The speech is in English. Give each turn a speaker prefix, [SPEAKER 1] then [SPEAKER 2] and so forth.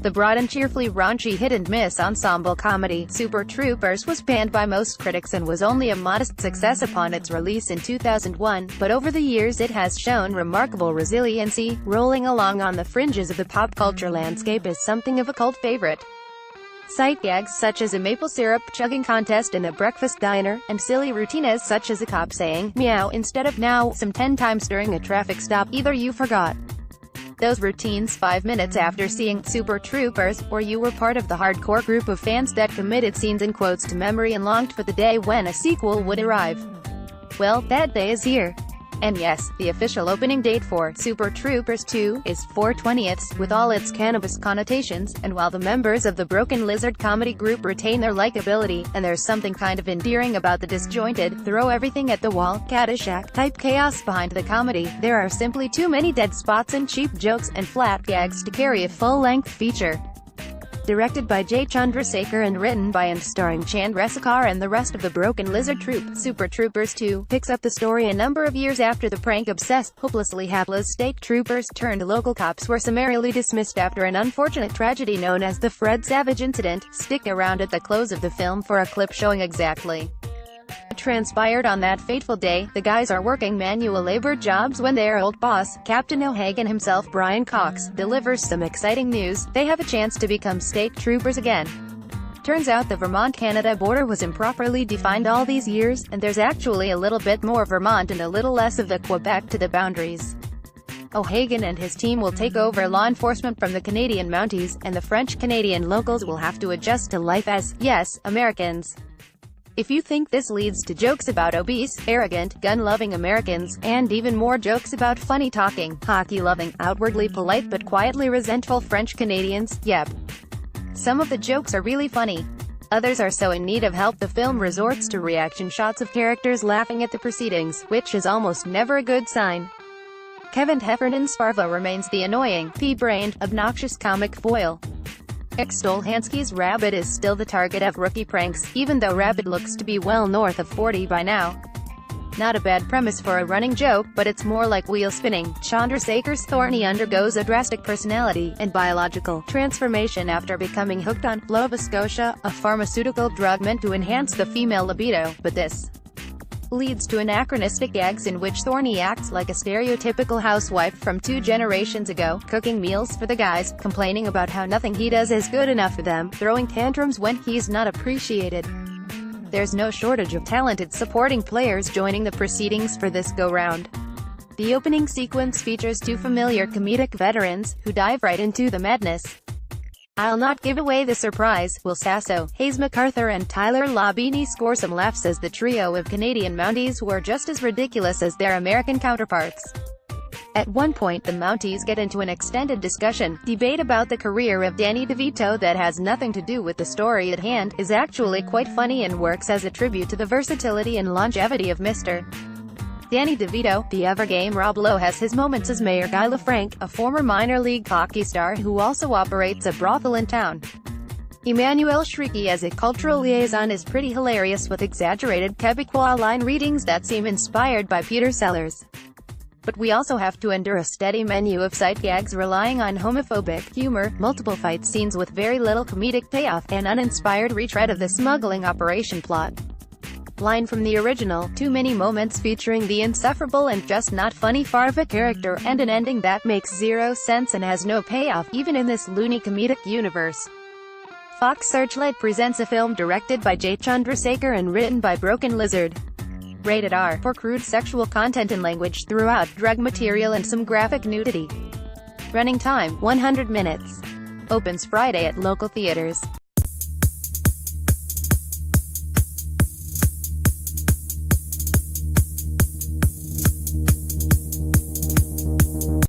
[SPEAKER 1] The broad and cheerfully raunchy hit-and-miss ensemble comedy, Super Troopers was panned by most critics and was only a modest success upon its release in 2001, but over the years it has shown remarkable resiliency, rolling along on the fringes of the pop culture landscape as something of a cult favorite. Sight gags such as a maple syrup chugging contest in a breakfast diner, and silly routines such as a cop saying meow instead of now some 10 times during a traffic stop either you forgot those routines 5 minutes after seeing Super Troopers, or you were part of the hardcore group of fans that committed scenes and quotes to memory and longed for the day when a sequel would arrive. Well, that day is here. And yes, the official opening date for Super Troopers 2 is 4/20, with all its cannabis connotations, and while the members of the Broken Lizard comedy group retain their likability, and there's something kind of endearing about the disjointed, throw-everything-at-the-wall, Caddyshack-type chaos behind the comedy, there are simply too many dead spots and cheap jokes and flat gags to carry a full-length feature. Directed by Jay Chandrasekhar and written by and starring Chandrasekhar and the rest of the Broken Lizard troupe, Super Troopers 2 picks up the story a number of years after the prank-obsessed, hopelessly hapless state troopers turned local cops were summarily dismissed after an unfortunate tragedy known as the Fred Savage incident. Stick around at the close of the film for a clip showing exactly what transpired on that fateful day. The guys are working manual labor jobs when their old boss, Captain O'Hagan himself, Brian Cox, delivers some exciting news: they have a chance to become state troopers again. Turns out the Vermont-Canada border was improperly defined all these years, and there's actually a little bit more Vermont and a little less of the Quebec to the boundaries. O'Hagan and his team will take over law enforcement from the Canadian Mounties, and the French-Canadian locals will have to adjust to life as, yes, Americans. If you think this leads to jokes about obese, arrogant, gun-loving Americans, and even more jokes about funny-talking, hockey-loving, outwardly polite but quietly resentful French Canadians, yep. Some of the jokes are really funny. Others are so in need of help the film resorts to reaction shots of characters laughing at the proceedings, which is almost never a good sign. Kevin Heffernan's Farva remains the annoying, pea-brained, obnoxious comic foil. Stolhansky's Rabbit is still the target of rookie pranks, even though Rabbit looks to be well north of 40 by now. Not a bad premise for a running joke, but it's more like wheel spinning. Chandrasekhar's Thorny undergoes a drastic personality and biological transformation after becoming hooked on Nova Scotia, a pharmaceutical drug meant to enhance the female libido, but this leads to anachronistic gags in which Thorny acts like a stereotypical housewife from 2 generations ago, cooking meals for the guys, complaining about how nothing he does is good enough for them, throwing tantrums when he's not appreciated. There's no shortage of talented supporting players joining the proceedings for this go-round. The opening sequence features 2 familiar comedic veterans, who dive right into the madness. I'll not give away the surprise. Will Sasso, Hayes MacArthur and Tyler Labine score some laughs as the trio of Canadian Mounties who are just as ridiculous as their American counterparts. At one point the Mounties get into an extended debate about the career of Danny DeVito that has nothing to do with the story at hand, is actually quite funny and works as a tribute to the versatility and longevity of Mr. Danny DeVito. The ever-game Rob Lowe has his moments as Mayor Guy LaFranc, a former minor league hockey star who also operates a brothel in town. Emmanuel Shrieky as a cultural liaison is pretty hilarious with exaggerated Quebecois line readings that seem inspired by Peter Sellers. But we also have to endure a steady menu of sight gags relying on homophobic humor, multiple fight scenes with very little comedic payoff, and uninspired retread of the smuggling operation plot. Line from the original, too many moments featuring the insufferable and just not funny Farva character, and an ending that makes 0 sense and has no payoff, even in this loony comedic universe. Fox Searchlight presents a film directed by Jay Chandrasekhar and written by Broken Lizard. Rated R, for crude sexual content and language throughout, drug material and some graphic nudity. Running time, 100 minutes. Opens Friday at local theaters.